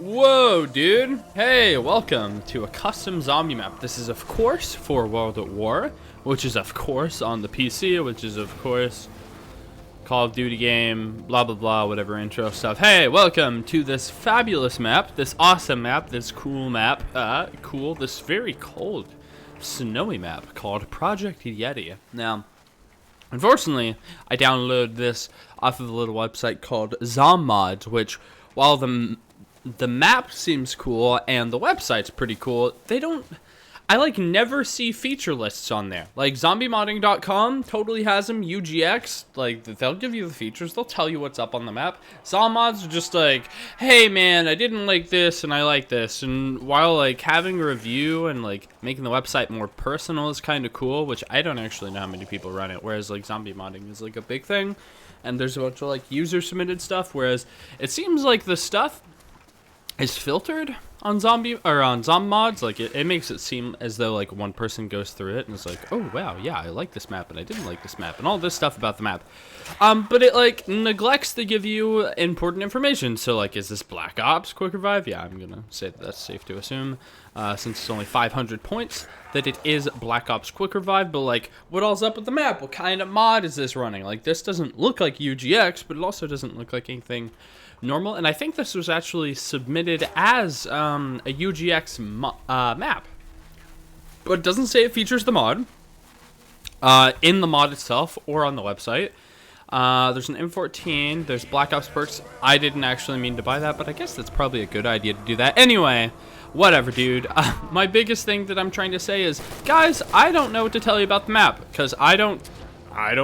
Whoa, dude. Hey, welcome to a custom zombie map. This is, of course, for World at War, which is, of course, on the PC, which is, of course, Call of Duty game, blah, blah, blah, whatever intro stuff. Hey, welcome to this fabulous map, this awesome map, this cool map, this very cold, snowy map called Project Yeti. Now, unfortunately, I downloaded this off of a little website called ZomMods, which, while the map seems cool and the website's pretty cool, I never see feature lists on there. Like zombiemodding.com totally has them. UGX, they'll give you the features, they'll tell you what's up on the map. ZomMods are just like, hey man, I didn't like this and I like this. And while having a review and making the website more personal is kind of cool, which I don't actually know how many people run it, whereas zombie modding is a big thing. And there's a bunch of user submitted stuff, whereas it seems like the stuff is filtered on ZomMods. It makes it seem as though one person goes through it and is like, oh wow, yeah, I like this map and I didn't like this map and all this stuff about the map. But it neglects to give you important information. So is this Black Ops Quick Revive? Yeah, I'm gonna say that's safe to assume, since it's only 500 points, that it is Black Ops Quick Revive. But what all's up with the map? What kind of mod is this running? This doesn't look like UGX, but it also doesn't look like anything normal. And I think this was actually submitted as a UGX map, but it doesn't say it features the mod in the mod itself or on the website. There's an M14, there's Black Ops perks. I didn't actually mean to buy that, but I guess that's probably a good idea to do that. Anyway, whatever, dude. My biggest thing that I'm trying to say is, guys, I don't know what to tell you about the map, because I don't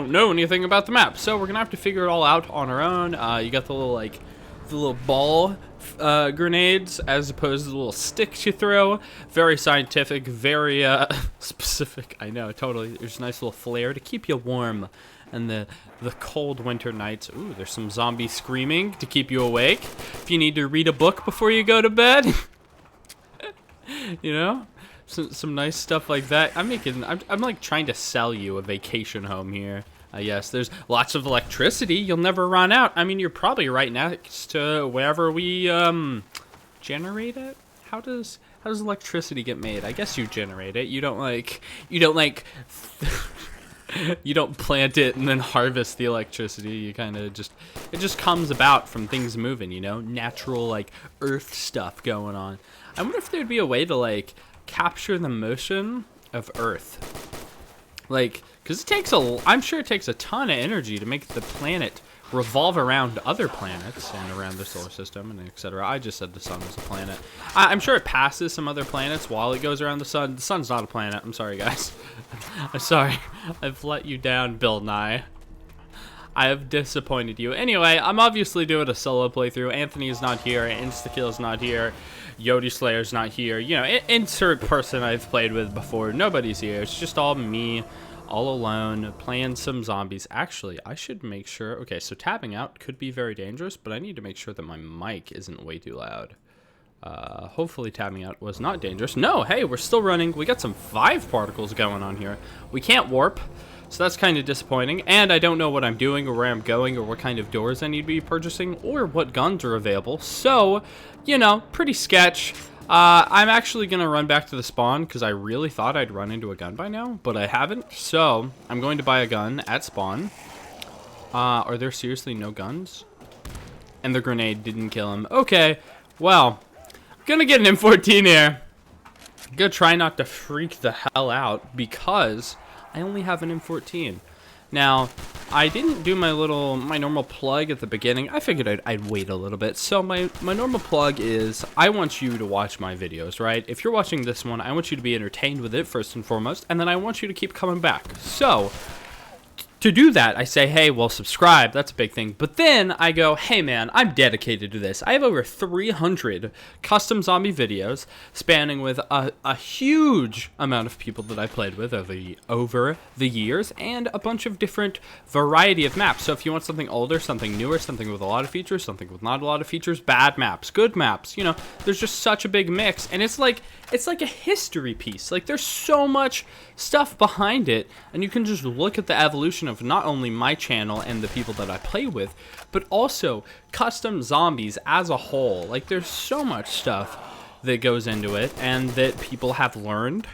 know anything about the map. So we're gonna have to figure it all out on our own. You got the little ball grenades as opposed to the little sticks you throw. Very scientific, very specific. I know, totally. There's a nice little flare to keep you warm in the cold winter nights. Ooh, there's some zombie screaming to keep you awake. If you need to read a book before you go to bed, you know, some nice stuff like that. I'm trying to sell you a vacation home here. Yes, there's lots of electricity. You'll never run out. I mean, you're probably right next to wherever we generate it. How does electricity get made? I guess you generate it. You don't you don't plant it and then harvest the electricity. You kind of it just comes about from things moving, you know, natural earth stuff going on. I wonder if there'd be a way to capture the motion of Earth. Because I'm sure it takes a ton of energy to make the planet revolve around other planets and around the solar system and etc. I just said the sun was a planet. I'm sure it passes some other planets while it goes around the sun. The sun's not a planet. I'm sorry, guys. I'm sorry. I've let you down, Bill Nye. I have disappointed you. Anyway, I'm obviously doing a solo playthrough. Anthony's not here. Instakill's not here. Yoti Slayer's not here. You know, insert person I've played with before. Nobody's here. It's just all me, all alone, playing some zombies. Actually, I should make sure. Okay, so tabbing out could be very dangerous, but I need to make sure that my mic isn't way too loud. Hopefully tabbing out was not dangerous. No, hey, we're still running. We got some 5 particles going on here. We can't warp, so that's kind of disappointing. And I don't know what I'm doing or where I'm going or what kind of doors I need to be purchasing or what guns are available. So, you know, pretty sketch. I'm actually going to run back to the spawn because I really thought I'd run into a gun by now, but I haven't. So I'm going to buy a gun at spawn. Are there seriously no guns? And the grenade didn't kill him. Okay, well, I'm going to get an M14 here. I'm going to try not to freak the hell out because I only have an M14. Now, I didn't do my normal plug at the beginning. I figured I'd wait a little bit. So my normal plug is I want you to watch my videos, right? If you're watching this one, I want you to be entertained with it first and foremost, and then I want you to keep coming back. So to do that, I say, hey, well, subscribe. That's a big thing. But then I go, hey, man, I'm dedicated to this. I have over 300 custom zombie videos spanning with a huge amount of people that I played with over the years and a bunch of different variety of maps. So if you want something older, something newer, something with a lot of features, something with not a lot of features, bad maps, good maps, you know, there's just such a big mix. And it's like a history piece. There's so much stuff behind it, and you can just look at the evolution of of not only my channel and the people that I play with, but also custom zombies as a whole. Like, there's so much stuff that goes into it and that people have learned.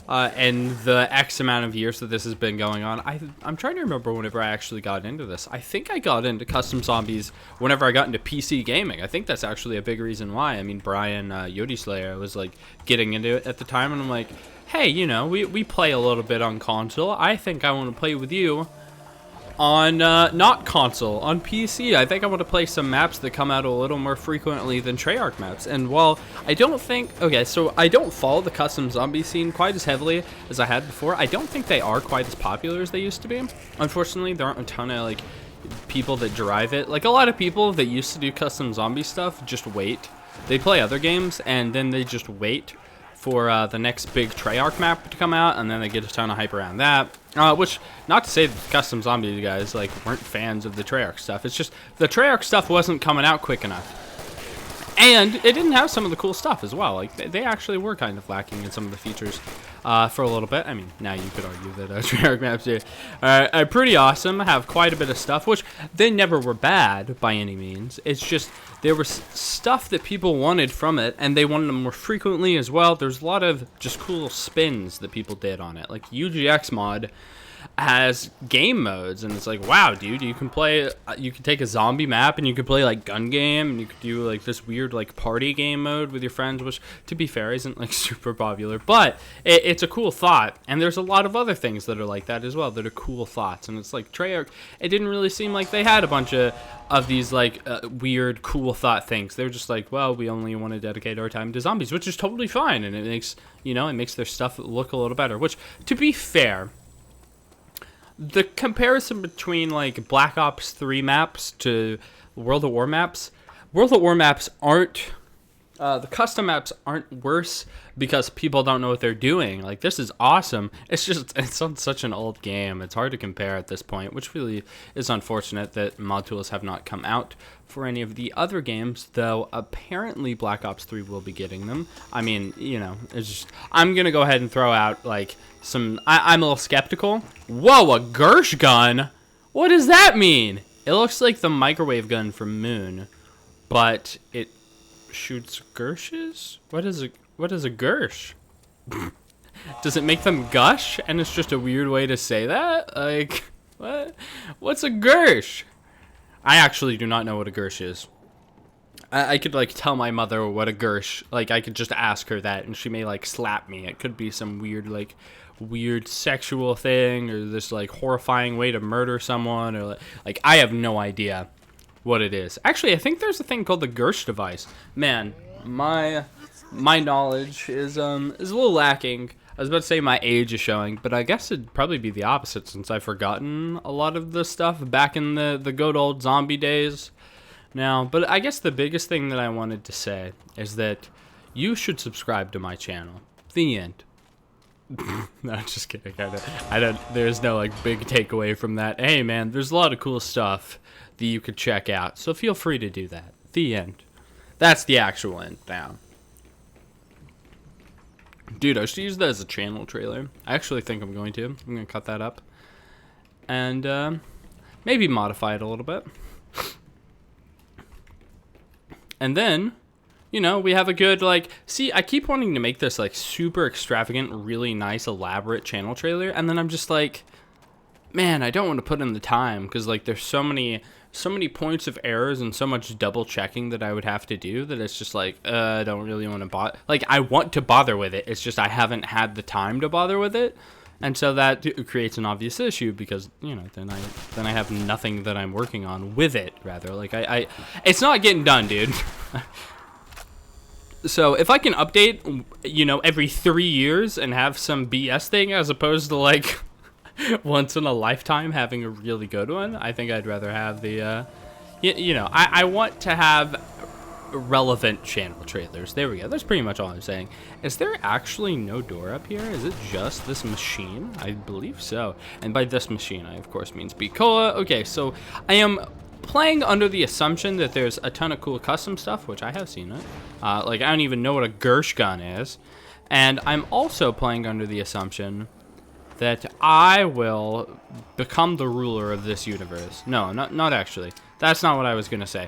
And the X amount of years that this has been going on, I'm trying to remember whenever I actually got into this. I think I got into custom zombies whenever I got into PC gaming. I think that's actually a big reason why. I mean, Brian, Yeti Slayer, was like getting into it at the time, and I'm like, hey, you know, we play a little bit on console. I think I want to play with you on not console, on PC. I think I want to play some maps that come out a little more frequently than Treyarch maps. And while I don't think, okay, so I don't follow the custom zombie scene quite as heavily as I had before. I don't think they are quite as popular as they used to be. Unfortunately, there aren't a ton of like people that drive it. Like, a lot of people that used to do custom zombie stuff just wait. They play other games and then they just wait for the next big Treyarch map to come out, and then they get a ton of hype around that. Which, not to say that the custom zombie guys like weren't fans of the Treyarch stuff. It's just the Treyarch stuff wasn't coming out quick enough, and it didn't have some of the cool stuff as well. Like, they actually were kind of lacking in some of the features for a little bit. I mean, now you could argue that Treyarch maps are pretty awesome, have quite a bit of stuff, which they never were bad by any means. It's just there was stuff that people wanted from it, and they wanted them more frequently as well. There's a lot of just cool spins that people did on it. Like, UGX mod has game modes, and it's like, wow, dude, you can play, you can take a zombie map and you can play like gun game, and you could do like this weird like party game mode with your friends, which to be fair isn't like super popular, but it's a cool thought. And there's a lot of other things that are like that as well that are cool thoughts. And it's like Treyarch, it didn't really seem like they had a bunch of these like weird cool thought things. They're just like, well, we only want to dedicate our time to zombies, which is totally fine, and it makes, you know, it makes their stuff look a little better. Which, to be fair, the comparison between like Black Ops 3 maps to World at War maps aren't, the custom maps aren't worse because people don't know what they're doing. Like, this is awesome. It's just, it's on such an old game. It's hard to compare at this point, which really is unfortunate that mod tools have not come out for any of the other games, though apparently Black Ops 3 will be getting them. I mean, you know, it's just, I'm going to go ahead and throw out like some, I'm a little skeptical. Whoa, a Gersh gun? What does that mean? It looks like the microwave gun from Moon, but it shoots Gershes? What is a Gersh? Does it make them gush? And it's just a weird way to say that? Like, what? What's a Gersh? I actually do not know what a Gersh is. I could like tell my mother what a Gersh, like I could just ask her that and she may like slap me. It could be some weird sexual thing, or this like horrifying way to murder someone, or like I have no idea what it is. Actually, I think there's a thing called the Gersh device. Man, my knowledge is a little lacking. I was about to say my age is showing, but I guess it'd probably be the opposite since I've forgotten a lot of the stuff back in the good old zombie days now. But I guess the biggest thing that I wanted to say is that you should subscribe to my channel. The end. No, just kidding. I don't, there's no like big takeaway from that. Hey man, there's a lot of cool stuff that you could check out, so feel free to do that. The end. That's the actual end now. Dude, I should use that as a channel trailer. I actually think I'm going to. I'm going to cut that up. And maybe modify it a little bit. And then, you know, we have a good, like, see, I keep wanting to make this, like, super extravagant, really nice, elaborate channel trailer. And then I'm just like, man, I don't want to put in the time. Because, like, there's so many points of errors and so much double checking that I would have to do that it's just like, I don't really want to bother. Like, I want to bother with it. It's just I haven't had the time to bother with it. And so that creates an obvious issue because, you know, then I have nothing that I'm working on with it, rather. Like, it's not getting done, dude. So if I can update, you know, every 3 years and have some BS thing as opposed to, like, once in a lifetime having a really good one, I think I'd rather have the, you know, I want to have relevant channel trailers. There we go. That's pretty much all I'm saying. Is there actually no door up here? Is it just this machine? I believe so. And by this machine, I of course means Bicola. Okay, so I am playing under the assumption that there's a ton of cool custom stuff, which I have seen it. Like, I don't even know what a Gersh gun is. And I'm also playing under the assumption that I will become the ruler of this universe. No, not actually. That's not what I was gonna say.